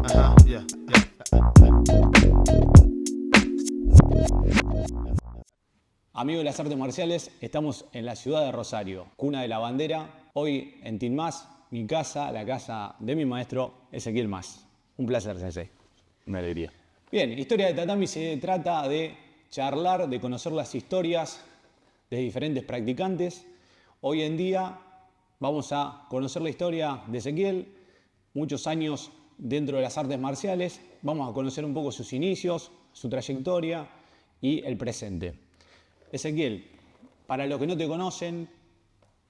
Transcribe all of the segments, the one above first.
Yeah. Amigos de las artes marciales, estamos en la ciudad de Rosario, cuna de la bandera. Hoy en Team Más, mi casa, la casa de mi maestro Ezequiel Más. Un placer, Sensei. Una alegría. Bien, Historia de Tatami se trata de charlar, de conocer las historias de diferentes practicantes. Hoy en día vamos a conocer la historia de Ezequiel, muchos años dentro de las artes marciales. Vamos a conocer un poco sus inicios, su trayectoria y el presente. Ezequiel, para los que no te conocen,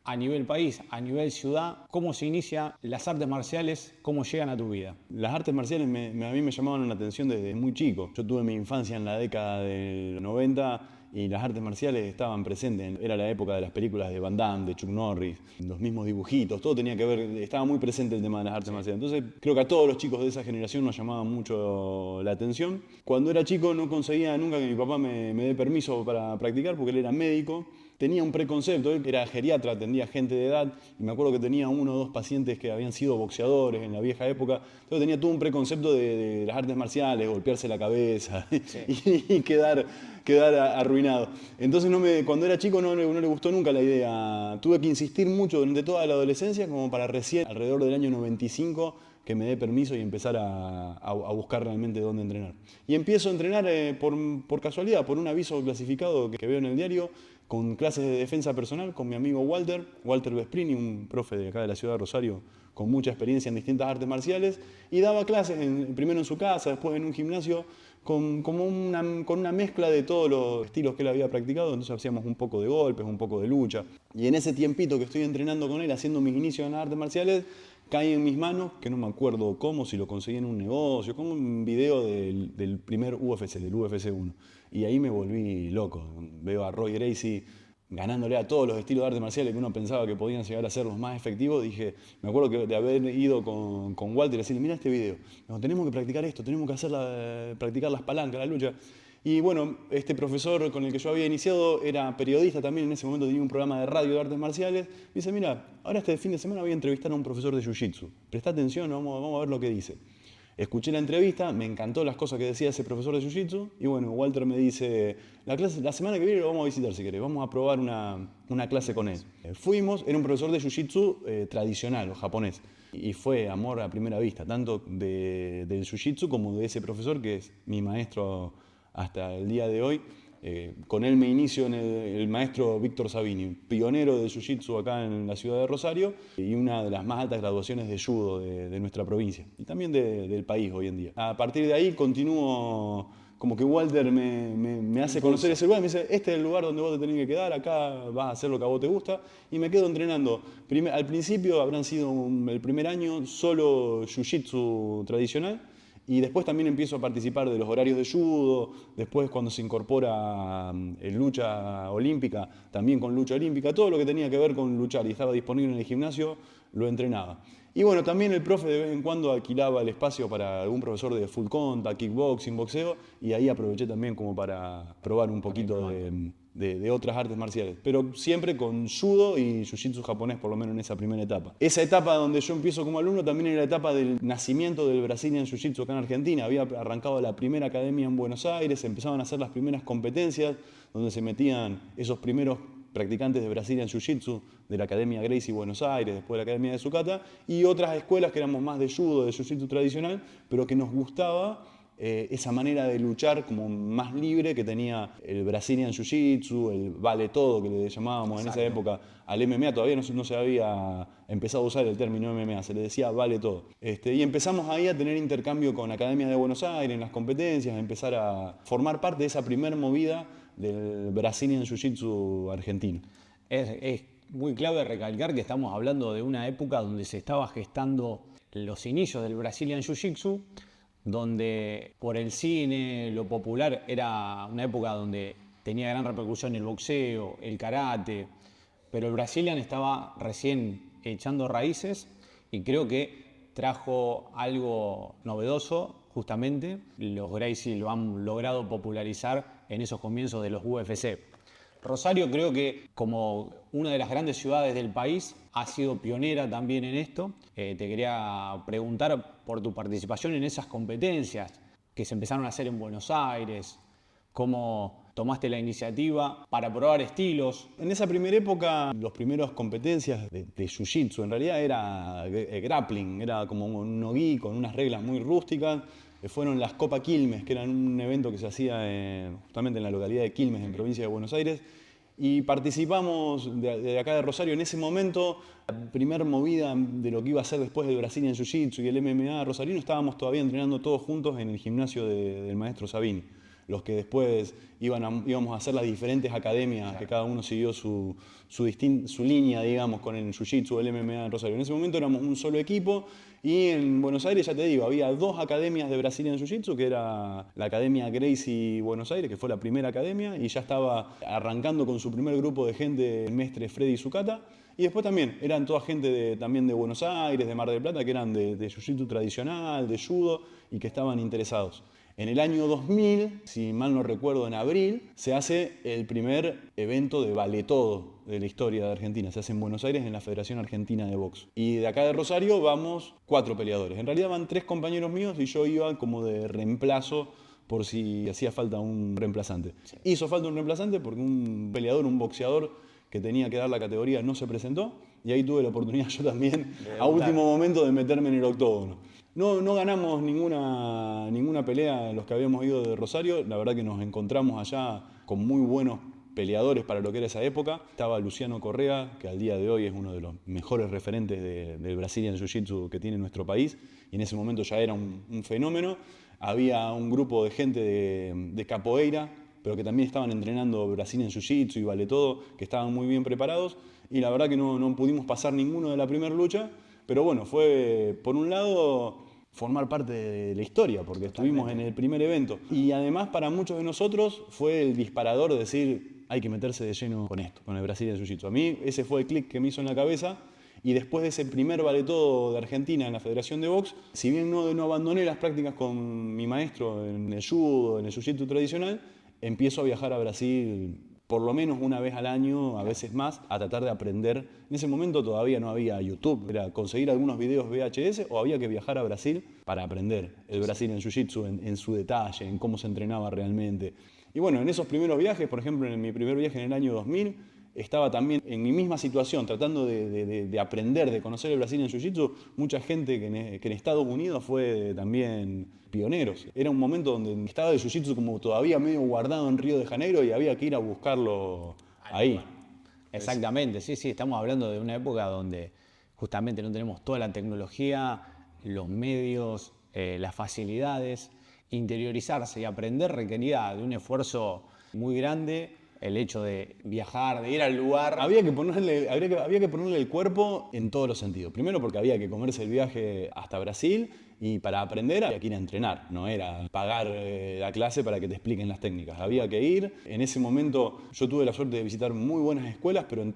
a nivel país, a nivel ciudad, ¿cómo se inicia las artes marciales? ¿Cómo llegan a tu vida? Las artes marciales a mí me llamaban la atención desde muy chico. Yo tuve mi infancia en la década del 90 y las artes marciales estaban presentes. Era la época de las películas de Van Damme, de Chuck Norris, los mismos dibujitos, todo tenía que ver, estaba muy presente el tema de las artes marciales. Entonces creo que a todos los chicos de esa generación nos llamaba mucho la atención. Cuando era chico no conseguía nunca que mi papá me dé permiso para practicar porque él era médico. Tenía un preconcepto, él era geriatra, atendía gente de edad, y me acuerdo que tenía uno o dos pacientes que habían sido boxeadores en la vieja época, entonces tenía todo un preconcepto de las artes marciales, golpearse la cabeza y quedar arruinado. Entonces cuando era chico no le gustó nunca la idea, tuve que insistir mucho durante toda la adolescencia como para recién, alrededor del año 95, que me dé permiso y empezar a buscar realmente dónde entrenar. Y empiezo a entrenar por casualidad, por un aviso clasificado que veo en el diario, con clases de defensa personal con mi amigo Walter Vesprini, un profe de acá de la ciudad de Rosario, con mucha experiencia en distintas artes marciales, y daba clases primero en su casa, después en un gimnasio, con una mezcla de todos los estilos que él había practicado. Entonces hacíamos un poco de golpes, un poco de lucha. Y en ese tiempito que estoy entrenando con él, haciendo mis inicios en las artes marciales, cae en mis manos, que no me acuerdo cómo, si lo conseguí en un negocio, como un video del primer UFC, del UFC 1. Y ahí me volví loco. Veo a Roy Gracie ganándole a todos los estilos de artes marciales que uno pensaba que podían llegar a ser los más efectivos. Dije, me acuerdo que de haber ido con Walter y decirle, mira este video, tenemos que practicar esto, tenemos que practicar las palancas, la lucha. Y bueno, este profesor con el que yo había iniciado era periodista también, en ese momento tenía un programa de radio de artes marciales. Me dice, mira, ahora este fin de semana voy a entrevistar a un profesor de Jiu-Jitsu. Presta atención, vamos a ver lo que dice. Escuché la entrevista, me encantó las cosas que decía ese profesor de Jiu-Jitsu y bueno, Walter me dice, la semana que viene lo vamos a visitar si querés, vamos a probar una clase con él. Fuimos, era un profesor de Jiu-Jitsu tradicional o japonés y fue amor a primera vista, tanto del Jiu-Jitsu como de ese profesor que es mi maestro hasta el día de hoy. Con él me inicio en el maestro Víctor Sabini, pionero de Jiu-Jitsu acá en la ciudad de Rosario y una de las más altas graduaciones de judo de nuestra provincia y también del país hoy en día. A partir de ahí continúo, como que Walter me hace conocer ese lugar, me dice, este es el lugar donde vos te tenés que quedar, acá vas a hacer lo que a vos te gusta, y me quedo entrenando. Al principio habrán sido el primer año solo Jiu-Jitsu tradicional, y después también empiezo a participar de los horarios de judo, después cuando se incorpora lucha olímpica, también con lucha olímpica, todo lo que tenía que ver con luchar y estaba disponible en el gimnasio, lo entrenaba. Y bueno, también el profe de vez en cuando alquilaba el espacio para algún profesor de full contact, kickboxing, boxeo, y ahí aproveché también como para probar un poquito de otras artes marciales, pero siempre con judo y jiu-jitsu japonés, por lo menos en esa primera etapa. Esa etapa donde yo empiezo como alumno también era la etapa del nacimiento del Brazilian Jiu-Jitsu acá en Argentina. Había arrancado la primera academia en Buenos Aires, empezaban a hacer las primeras competencias donde se metían esos primeros practicantes de Brazilian Jiu-Jitsu de la Academia Gracie Buenos Aires, después de la Academia de Sukata, y otras escuelas que éramos más de judo, de Jiu-Jitsu tradicional, pero que nos gustaba esa manera de luchar como más libre que tenía el Brazilian Jiu-Jitsu, el vale todo que le llamábamos. Exacto. En esa época al MMA, todavía no se había empezado a usar el término MMA, se le decía vale todo. Y empezamos ahí a tener intercambio con Academia de Buenos Aires en las competencias, a empezar a formar parte de esa primer movida del Brazilian Jiu-Jitsu argentino. Es muy clave recalcar que estamos hablando de una época donde se estaba gestando los inicios del Brazilian Jiu-Jitsu, donde por el cine, lo popular, era una época donde tenía gran repercusión el boxeo, el karate, pero el Brazilian estaba recién echando raíces y creo que trajo algo novedoso, justamente. Los Gracie lo han logrado popularizar en esos comienzos de los UFC. Rosario creo que como una de las grandes ciudades del país ha sido pionera también en esto. Te quería preguntar por tu participación en esas competencias que se empezaron a hacer en Buenos Aires, cómo tomaste la iniciativa para probar estilos. En esa primera época, las primeras competencias de jiu-jitsu en realidad era grappling, era como un no-gi con unas reglas muy rústicas. Fueron las Copa Quilmes, que eran un evento que se hacía justamente en la localidad de Quilmes, en provincia de Buenos Aires. Y participamos de acá de Rosario. En ese momento, la primera movida de lo que iba a ser después del Brazilian Jiu-Jitsu y el MMA rosarino, estábamos todavía entrenando todos juntos en el gimnasio del maestro Sabini. Los que después íbamos a hacer las diferentes academias, que cada uno siguió su línea, digamos, con el Jiu-Jitsu o el MMA en Rosario. En ese momento éramos un solo equipo y en Buenos Aires, ya te digo, había 2 academias de Brazilian Jiu-Jitsu, que era la Academia Gracie Buenos Aires, que fue la primera academia, y ya estaba arrancando con su primer grupo de gente el mestre Freddy Zucata. Y después también eran toda gente también de Buenos Aires, de Mar del Plata, que eran de Jiu-Jitsu tradicional, de judo, y que estaban interesados. En el año 2000, si mal no recuerdo, en abril, se hace el primer evento de Vale Todo de la historia de Argentina. Se hace en Buenos Aires, en la Federación Argentina de Box. Y de acá de Rosario vamos 4 peleadores. En realidad van 3 compañeros míos y yo iba como de reemplazo por si hacía falta un reemplazante. Sí. Hizo falta un reemplazante porque un peleador, un boxeador que tenía que dar la categoría no se presentó. Y ahí tuve la oportunidad yo también, a último momento, de meterme en el octógono. No ganamos ninguna pelea los que habíamos ido de Rosario. La verdad que nos encontramos allá con muy buenos peleadores para lo que era esa época. Estaba Luciano Correa, que al día de hoy es uno de los mejores referentes del Brazilian Jiu-Jitsu que tiene nuestro país. Y en ese momento ya era un fenómeno. Había un grupo de gente de capoeira, pero que también estaban entrenando Brazilian Jiu-Jitsu y Vale Todo, que estaban muy bien preparados. Y la verdad que no pudimos pasar ninguno de la primera lucha. Pero bueno, fue por un lado formar parte de la historia, porque estuvimos en el primer evento. Y además para muchos de nosotros fue el disparador de decir, hay que meterse de lleno con esto, con el Brazilian Jiu-Jitsu. A mí ese fue el clic que me hizo en la cabeza. Y después de ese primer Vale Todo de Argentina en la Federación de Box, si bien no abandoné las prácticas con mi maestro en el judo, en el jiu-jitsu tradicional, empiezo a viajar a Brasil por lo menos una vez al año, a veces más, a tratar de aprender. En ese momento todavía no había YouTube, era conseguir algunos videos VHS o había que viajar a Brasil para aprender el Brazilian Jiu-Jitsu en su detalle, en cómo se entrenaba realmente. Y bueno, en esos primeros viajes, por ejemplo, en mi primer viaje en el año 2000, estaba también en mi misma situación, tratando de aprender, de conocer el Brazilian Jiu-Jitsu. Mucha gente que en Estados Unidos fue también pioneros. Era un momento donde estaba el Jiu-Jitsu como todavía medio guardado en Río de Janeiro y había que ir a buscarlo ahí. Exactamente, sí, estamos hablando de una época donde justamente no tenemos toda la tecnología, los medios, las facilidades. Interiorizarse y aprender requería de un esfuerzo muy grande. El hecho de viajar, de ir al lugar. Había que ponerle el cuerpo en todos los sentidos. Primero porque había que comerse el viaje hasta Brasil y para aprender había que ir a entrenar. No era pagar la clase para que te expliquen las técnicas. Había que ir. En ese momento yo tuve la suerte de visitar muy buenas escuelas, pero en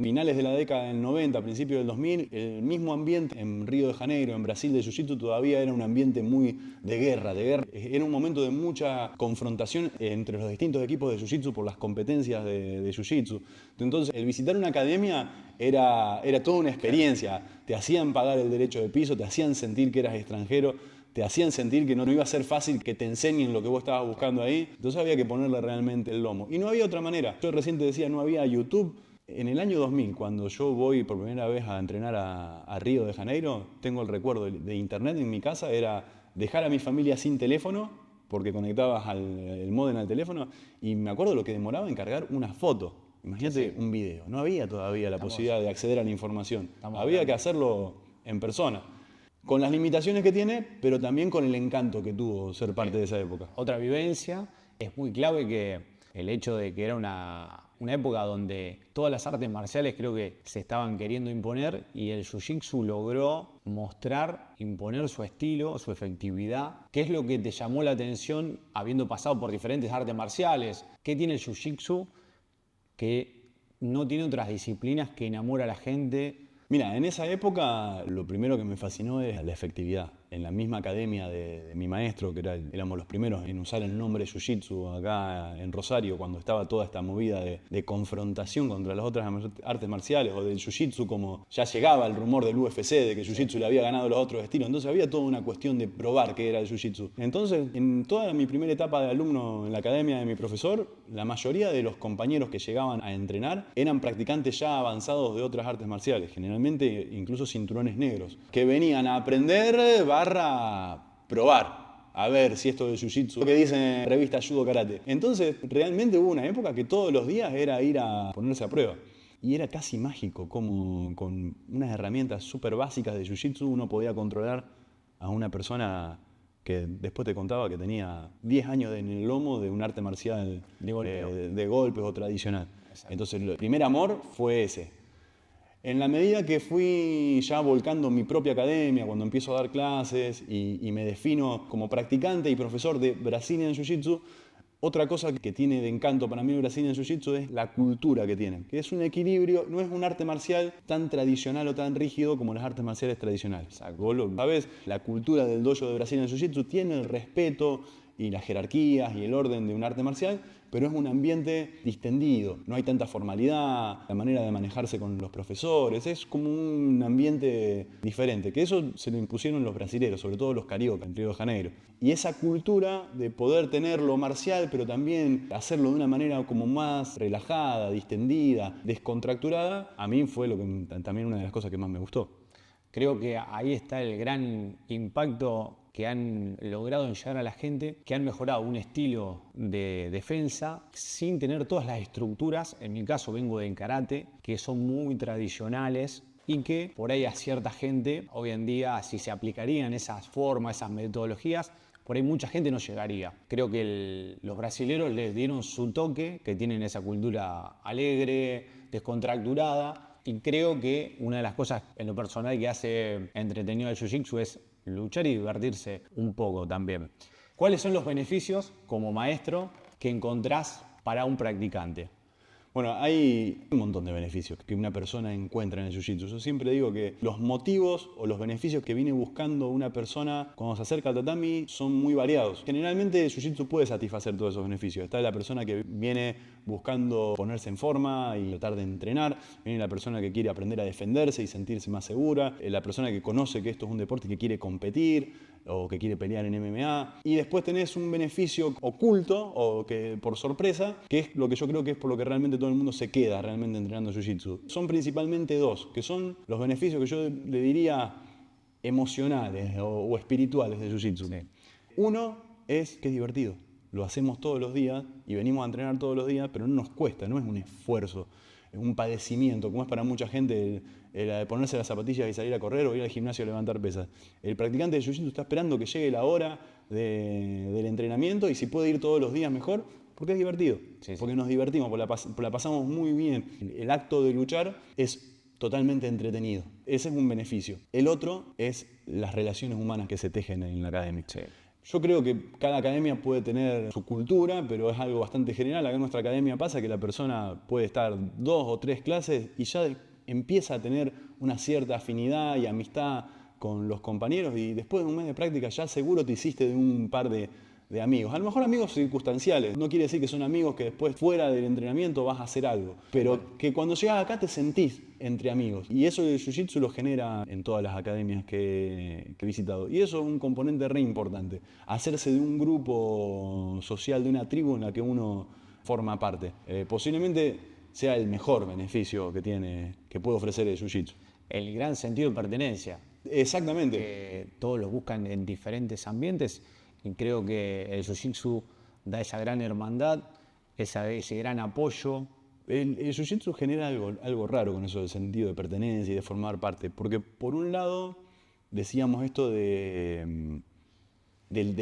finales de la década del 90, principios del 2000, el mismo ambiente en Río de Janeiro, en Brasil de Jiu-Jitsu todavía era un ambiente muy de guerra. Era un momento de mucha confrontación entre los distintos equipos de Jiu-Jitsu por las competencias de Jiu-Jitsu. Entonces, el visitar una academia era toda una experiencia. Te hacían pagar el derecho de piso, te hacían sentir que eras extranjero, te hacían sentir que no iba a ser fácil que te enseñen lo que vos estabas buscando ahí. Entonces había que ponerle realmente el lomo. Y no había otra manera. Yo recién te decía, no había YouTube. En el año 2000, cuando yo voy por primera vez a entrenar a Río de Janeiro, tengo el recuerdo de internet en mi casa, era dejar a mi familia sin teléfono, porque conectabas el módem al teléfono, y me acuerdo lo que demoraba en cargar una foto. Imagínate un video. No había todavía la posibilidad de acceder a la información. Había que hacerlo en persona. Con las limitaciones que tiene, pero también con el encanto que tuvo ser parte de esa época. Otra vivencia. Es muy clave que el hecho de que era una época donde todas las artes marciales creo que se estaban queriendo imponer y el Jiu-Jitsu logró mostrar, imponer su estilo, su efectividad. ¿Qué es lo que te llamó la atención habiendo pasado por diferentes artes marciales? ¿Qué tiene el Jiu-Jitsu que no tiene otras disciplinas que enamora a la gente? Mira, en esa época lo primero que me fascinó es la efectividad. en la misma academia de mi maestro, que éramos los primeros en usar el nombre Jiu-Jitsu acá en Rosario, cuando estaba toda esta movida de confrontación contra las otras artes marciales, o del Jiu-Jitsu, como ya llegaba el rumor del UFC de que Jiu-Jitsu le había ganado los otros estilos. Entonces había toda una cuestión de probar qué era el Jiu-Jitsu. Entonces, en toda mi primera etapa de alumno en la academia de mi profesor, la mayoría de los compañeros que llegaban a entrenar eran practicantes ya avanzados de otras artes marciales, generalmente incluso cinturones negros, que venían a aprender barra probar, a ver si esto de Jiu-Jitsu, lo que dicen en revista Judo Karate. Entonces, realmente hubo una época que todos los días era ir a ponerse a prueba. Y era casi mágico como con unas herramientas súper básicas de Jiu-Jitsu uno podía controlar a una persona que después te contaba que tenía 10 años en el lomo de un arte marcial de golpes o tradicional. Exacto. Entonces, el primer amor fue ese. En la medida que fui ya volcando mi propia academia, cuando empiezo a dar clases y me defino como practicante y profesor de Brazilian Jiu-Jitsu, otra cosa que tiene de encanto para mí el Brazilian Jiu-Jitsu es la cultura que tiene, que es un equilibrio, no es un arte marcial tan tradicional o tan rígido como las artes marciales tradicionales. Exacto. Vos lo sabés, la cultura del dojo de Brazilian Jiu-Jitsu tiene el respeto y las jerarquías y el orden de un arte marcial, pero es un ambiente distendido, no hay tanta formalidad, la manera de manejarse con los profesores, es como un ambiente diferente, que eso se lo impusieron los brasileños, sobre todo los cariocas en Río de Janeiro. Y esa cultura de poder tener lo marcial, pero también hacerlo de una manera como más relajada, distendida, descontracturada, a mí fue también una de las cosas que más me gustó. Creo que ahí está el gran impacto que han logrado en llegar a la gente, que han mejorado un estilo de defensa sin tener todas las estructuras. En mi caso vengo de karate, que son muy tradicionales y que por ahí a cierta gente, hoy en día, si se aplicarían esas formas, esas metodologías, por ahí mucha gente no llegaría. Creo que los brasileños les dieron su toque, que tienen esa cultura alegre, descontracturada. Y creo que una de las cosas en lo personal que hace entretenido el Jiu-Jitsu es luchar y divertirse un poco también. ¿Cuáles son los beneficios como maestro que encontrás para un practicante? Bueno, hay un montón de beneficios que una persona encuentra en el Jiu-Jitsu. Yo siempre digo que los motivos o los beneficios que viene buscando una persona cuando se acerca al tatami son muy variados. Generalmente el Jiu-Jitsu puede satisfacer todos esos beneficios. Está la persona que viene buscando ponerse en forma y tratar de entrenar. Viene la persona que quiere aprender a defenderse y sentirse más segura. La persona que conoce que esto es un deporte y que quiere competir o que quiere pelear en MMA. Y después tenés un beneficio oculto o que por sorpresa, que es lo que yo creo que es por lo que realmente todo el mundo se queda realmente entrenando Jiu-Jitsu. Son principalmente dos, que son los beneficios que yo le diría emocionales o espirituales de Jiu-Jitsu. Sí. Uno es que es divertido. Lo hacemos todos los días y venimos a entrenar todos los días, pero no nos cuesta, no es un esfuerzo, es un padecimiento, como es para mucha gente el ponerse las zapatillas y salir a correr o ir al gimnasio a levantar pesas. El practicante de Jiu-Jitsu está esperando que llegue la hora del entrenamiento y si puede ir todos los días mejor, porque es divertido, sí. Porque nos divertimos, porque la pasamos muy bien. El acto de luchar es totalmente entretenido. Ese es un beneficio. El otro es las relaciones humanas que se tejen en la academia. Sí. Yo creo que cada academia puede tener su cultura, pero es algo bastante general. Acá en nuestra academia pasa que la persona puede estar 2 o 3 clases y ya empieza a tener una cierta afinidad y amistad con los compañeros y después de un mes de práctica ya seguro te hiciste de un par de amigos. A lo mejor amigos circunstanciales. No quiere decir que son amigos que después fuera del entrenamiento vas a hacer algo. Pero que cuando llegas acá te sentís entre amigos. Y eso el Jiu-Jitsu lo genera en todas las academias que he visitado. Y eso es un componente re importante. Hacerse de un grupo social, de una tribu en la que uno forma parte. Posiblemente sea el mejor beneficio que puede ofrecer el Jiu-Jitsu. El gran sentido de pertenencia. Exactamente. Que todos lo buscan en diferentes ambientes. Y creo que el Jiu-Jitsu da esa gran hermandad, ese gran apoyo. El Jiu-Jitsu genera algo raro con eso del sentido de pertenencia y de formar parte. Porque por un lado decíamos esto del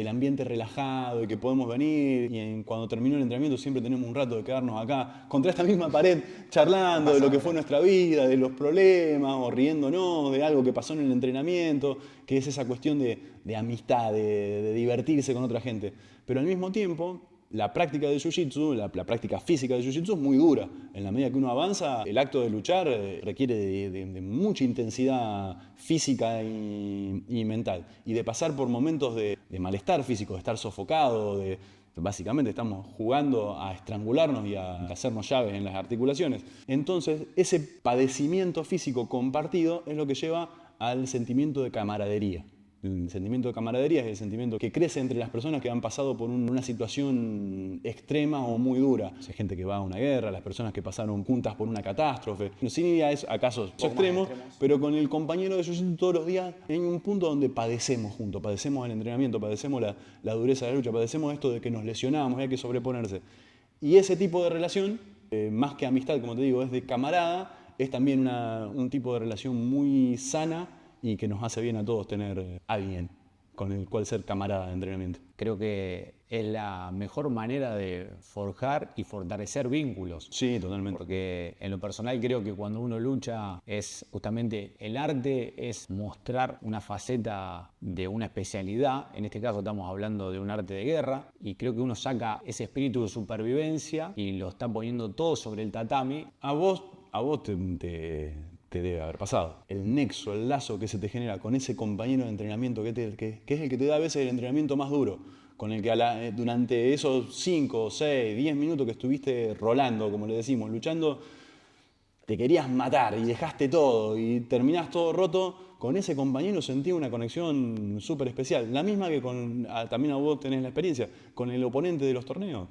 ambiente relajado y que podemos venir y cuando termina el entrenamiento siempre tenemos un rato de quedarnos acá contra esta misma pared charlando de lo que fue nuestra vida, de los problemas o riéndonos de algo que pasó en el entrenamiento, que es esa cuestión de amistad, de divertirse con otra gente. Pero al mismo tiempo La práctica de Jiu-Jitsu, la práctica física de Jiu-Jitsu es muy dura. En la medida que uno avanza, el acto de luchar requiere de mucha intensidad física y mental. Y de pasar por momentos de malestar físico, de estar sofocado, básicamente estamos jugando a estrangularnos y a hacernos llaves en las articulaciones. Entonces, ese padecimiento físico compartido es lo que lleva al sentimiento de camaradería. El sentimiento de camaradería es el sentimiento que crece entre las personas que han pasado por una situación extrema o muy dura. Hay gente que va a una guerra, las personas que pasaron juntas por una catástrofe. Sin ir a casos extremos, pero con el compañero de Jiu-Jitsu todos los días hay un punto donde padecemos juntos, padecemos el entrenamiento, padecemos la dureza de la lucha, padecemos esto de que nos lesionamos y hay que sobreponerse. Y ese tipo de relación, más que amistad, como te digo, es de camarada, es también un tipo de relación muy sana y que nos hace bien a todos tener alguien con el cual ser camarada de entrenamiento. Creo que es la mejor manera de forjar y fortalecer vínculos. Sí, totalmente. Porque en lo personal creo que cuando uno lucha es justamente el arte, es mostrar una faceta de una especialidad. En este caso estamos hablando de un arte de guerra y creo que uno saca ese espíritu de supervivencia y lo está poniendo todo sobre el tatami. A vos te debe haber pasado. El nexo, el lazo que se te genera con ese compañero de entrenamiento que es el que te da a veces el entrenamiento más duro, con el que durante esos 5, 6, 10 minutos que estuviste rolando, como le decimos, luchando, te querías matar y dejaste todo y terminás todo roto. Con ese compañero sentí una conexión súper especial. La misma que también a vos tenés la experiencia, con el oponente de los torneos.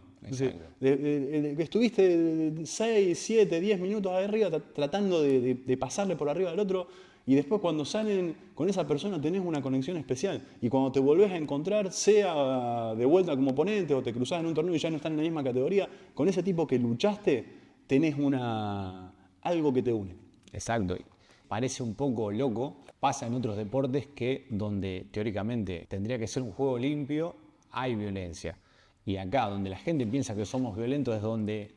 Estuviste 6, 7, 10 minutos ahí arriba tratando de pasarle por arriba al otro y después cuando salen con esa persona tenés una conexión especial. Y cuando te volvés a encontrar, sea de vuelta como oponente o te cruzás en un torneo y ya no están en la misma categoría, con ese tipo que luchaste tenés algo que te une. Exacto. Parece un poco loco. Pasa en otros deportes que donde teóricamente tendría que ser un juego limpio, hay violencia. Y acá, donde la gente piensa que somos violentos, es donde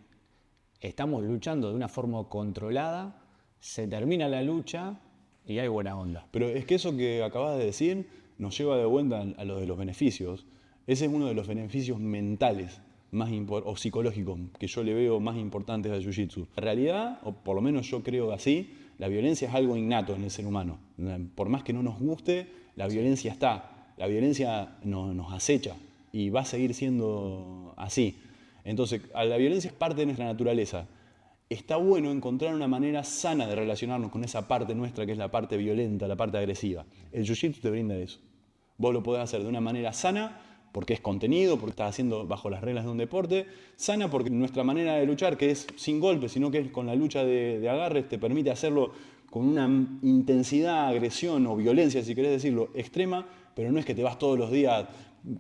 estamos luchando de una forma controlada, se termina la lucha y hay buena onda. Pero es que eso que acabas de decir nos lleva de vuelta a lo de los beneficios. Ese es uno de los beneficios mentales o psicológicos que yo le veo más importantes al Jiu-Jitsu. En realidad, o por lo menos yo creo así, la violencia es algo innato en el ser humano. Por más que no nos guste, la violencia está. La violencia nos acecha y va a seguir siendo así. Entonces, la violencia es parte de nuestra naturaleza. Está bueno encontrar una manera sana de relacionarnos con esa parte nuestra que es la parte violenta, la parte agresiva. El Jiu-Jitsu te brinda eso. Vos lo podés hacer de una manera sana, porque es contenido, porque estás haciendo bajo las reglas de un deporte, sana porque nuestra manera de luchar, que es sin golpes, sino que es con la lucha de agarres, te permite hacerlo con una intensidad, agresión o violencia, si querés decirlo, extrema, pero no es que te vas todos los días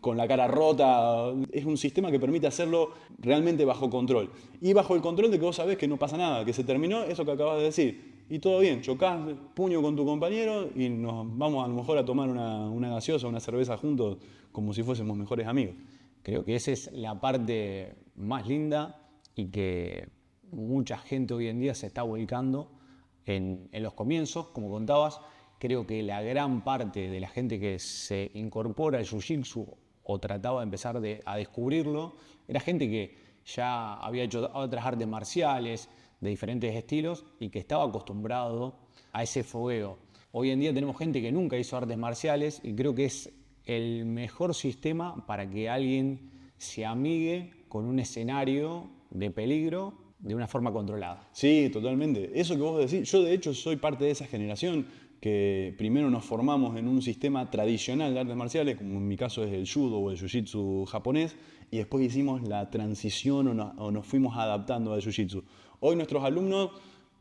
con la cara rota. Es un sistema que permite hacerlo realmente bajo control. Y bajo el control de que vos sabés que no pasa nada, que se terminó eso que acabas de decir. Y todo bien, chocás puño con tu compañero y nos vamos a lo mejor a tomar una gaseosa, una cerveza juntos, como si fuésemos mejores amigos. Creo que esa es la parte más linda y que mucha gente hoy en día se está volcando en los comienzos, como contabas. Creo que la gran parte de la gente que se incorpora al Jiu-Jitsu o trataba de empezar a descubrirlo, era gente que ya había hecho otras artes marciales de diferentes estilos y que estaba acostumbrado a ese fogueo. Hoy en día tenemos gente que nunca hizo artes marciales y creo que es el mejor sistema para que alguien se amigue con un escenario de peligro de una forma controlada. Sí, totalmente. Eso que vos decís, yo de hecho soy parte de esa generación que primero nos formamos en un sistema tradicional de artes marciales, como en mi caso es el judo o el jiu-jitsu japonés, y después hicimos la transición o nos fuimos adaptando al jiu-jitsu. Hoy nuestros alumnos,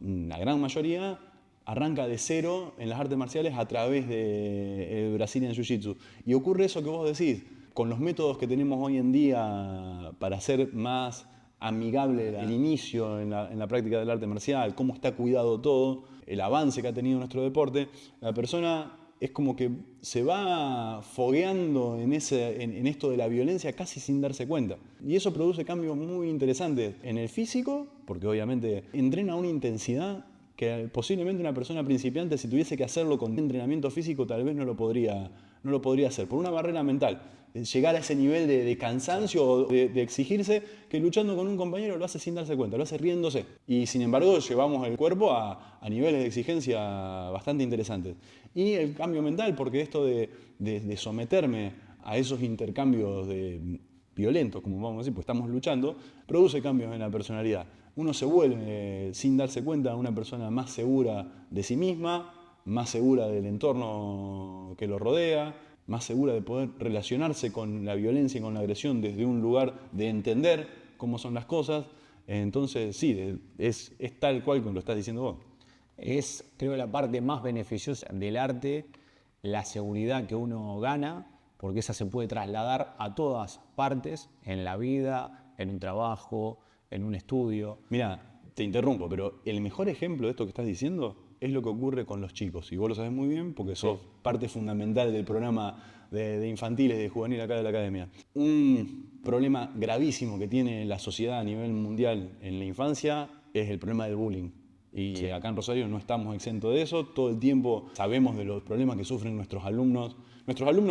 la gran mayoría, arranca de cero en las artes marciales a través de Brazilian Jiu-Jitsu. Y ocurre eso que vos decís, con los métodos que tenemos hoy en día para hacer más amigable el inicio en la práctica del arte marcial, cómo está cuidado todo, el avance que ha tenido nuestro deporte, la persona es como que se va fogueando en esto de la violencia casi sin darse cuenta. Y eso produce cambios muy interesantes en el físico, porque obviamente entrena a una intensidad que posiblemente una persona principiante, si tuviese que hacerlo con entrenamiento físico, tal vez no lo podría no lo podría hacer, por una barrera mental. Llegar a ese nivel de cansancio o de exigirse, que luchando con un compañero lo hace sin darse cuenta, lo hace riéndose. Y sin embargo llevamos el cuerpo a niveles de exigencia bastante interesantes. Y el cambio mental, porque esto de someterme a esos intercambios violentos, como vamos a decir, pues estamos luchando, produce cambios en la personalidad. Uno se vuelve, sin darse cuenta, una persona más segura de sí misma, más segura del entorno que lo rodea, más segura de poder relacionarse con la violencia y con la agresión desde un lugar de entender cómo son las cosas. Entonces, sí, es tal cual como lo estás diciendo vos. Es, creo, la parte más beneficiosa del arte, la seguridad que uno gana, porque esa se puede trasladar a todas partes, en la vida, en un trabajo, en un estudio. Mira, te interrumpo, pero el mejor ejemplo de esto que estás diciendo es lo que ocurre con los chicos. Y vos lo sabés muy bien porque sos parte fundamental del programa de infantiles, de juvenil acá de la academia. Un problema gravísimo que tiene la sociedad a nivel mundial en la infancia es el problema del bullying. Y acá en Rosario no estamos exentos de eso. Todo el tiempo sabemos de los problemas que sufren nuestros alumnos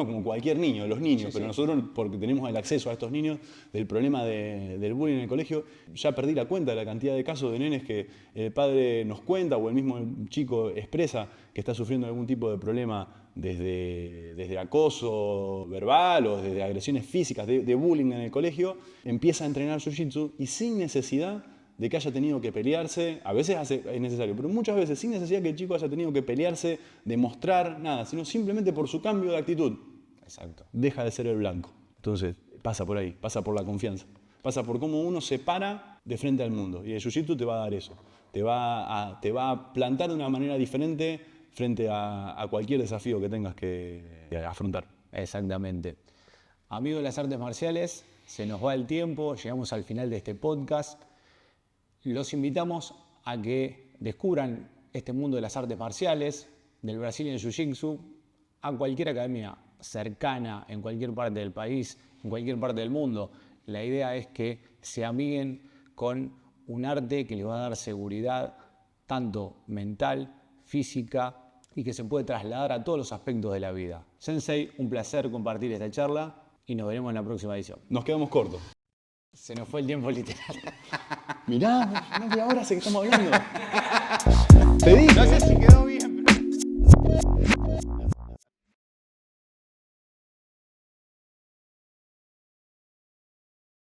como cualquier niño, los niños, pero nosotros, porque tenemos el acceso a estos niños, del problema del bullying en el colegio, ya perdí la cuenta de la cantidad de casos de nenes que el padre nos cuenta o el mismo chico expresa que está sufriendo algún tipo de problema desde acoso verbal o desde agresiones físicas, de bullying en el colegio, empieza a entrenar jiu-jitsu y sin necesidad de que haya tenido que pelearse, a veces es necesario, pero muchas veces sin necesidad que el chico haya tenido que pelearse, demostrar nada, sino simplemente por su cambio de actitud. Exacto. Deja de ser el blanco. Entonces, pasa por ahí, pasa por la confianza, pasa por cómo uno se para de frente al mundo. Y el jiu-jitsu te va a dar eso, te va a plantar de una manera diferente frente a cualquier desafío que tengas que afrontar. Exactamente. Amigos de las artes marciales, se nos va el tiempo, llegamos al final de este podcast. Los invitamos a que descubran este mundo de las artes marciales, del Brazilian Jiu-Jitsu, a cualquier academia cercana, en cualquier parte del país, en cualquier parte del mundo. La idea es que se amiguen con un arte que les va a dar seguridad, tanto mental, física, y que se puede trasladar a todos los aspectos de la vida. Sensei, un placer compartir esta charla y nos veremos en la próxima edición. Nos quedamos cortos. Se nos fue el tiempo literal. Mirá, no, de ahora sé que estamos hablando. Te dije.